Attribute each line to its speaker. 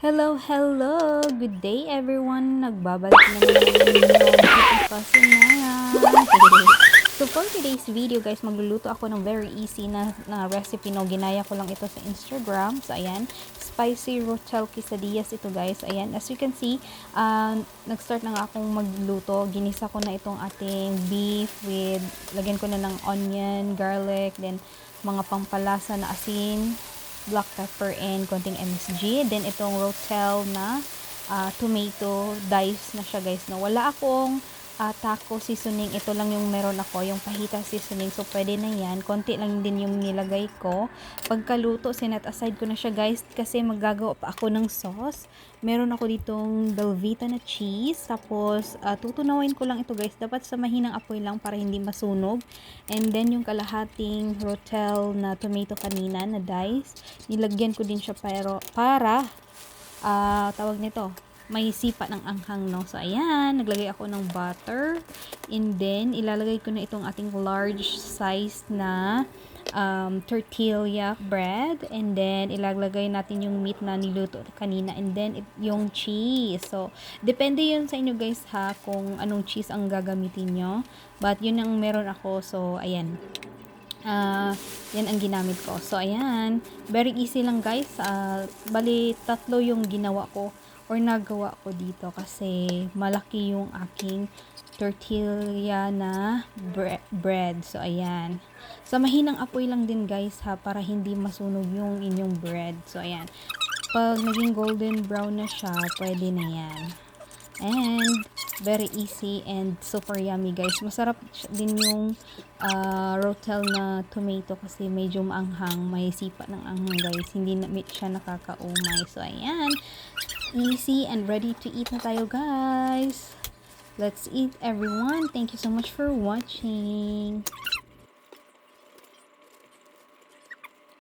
Speaker 1: Hello, hello! Good day everyone! Nagbabalik na naman yung Kasinayan. So for today's video guys, magluluto ako ng very easy na recipe. No? Ginaya ko lang ito sa Instagram. So ayan, spicy rotel quesadillas ito guys. Ayan, as you can see, nag-start na nga akong magluto. Ginisa ko na itong ating beef with, lagyan ko na ng onion, garlic, then mga pampalasa na asin, black pepper, and konting MSG. Then itong rotel na tomato, dice na siya guys. No? Wala akong taco seasoning. Ito lang yung meron ako, yung pahita seasoning. So pwede na yan. Konti lang din yung nilagay ko. Pagkaluto, sinet aside ko na siya guys kasi maggagawa pa ako ng sauce. Meron ako ditong Velveeta na cheese. Tapos tutunawin ko lang ito guys. Dapat sa mahinang apoy lang para hindi masunog. And then yung kalahating rotel na tomato kanina na dice, nilagyan ko din siya para tawag nito, may sipa ng anghang, no? So ayan, naglagay ako ng butter, and then ilalagay ko na itong ating large size na tortilla bread, and then ilalagay natin yung meat na niluto kanina, and then yung cheese. So depende yun sa inyo guys ha, kung anong cheese ang gagamitin nyo, but yun ang meron ako. So ayan, yan ang ginamit ko. So ayan, very easy lang guys. Bali tatlo yung ginawa ko or nagawa ko dito kasi malaki yung aking tortilla na bread. So ayan, sa mahinang apoy lang din guys ha, para hindi masunog yung inyong bread. So ayan, pag naging golden brown na siya, pwede na yan. And very easy and super yummy guys. Masarap din yung rotel na tomato kasi medyo maanghang, may sipa ng anghang guys, hindi na siya nakakaumay. So ayan, easy and ready to eat na tayo guys. Let's eat everyone. Thank you so much for watching.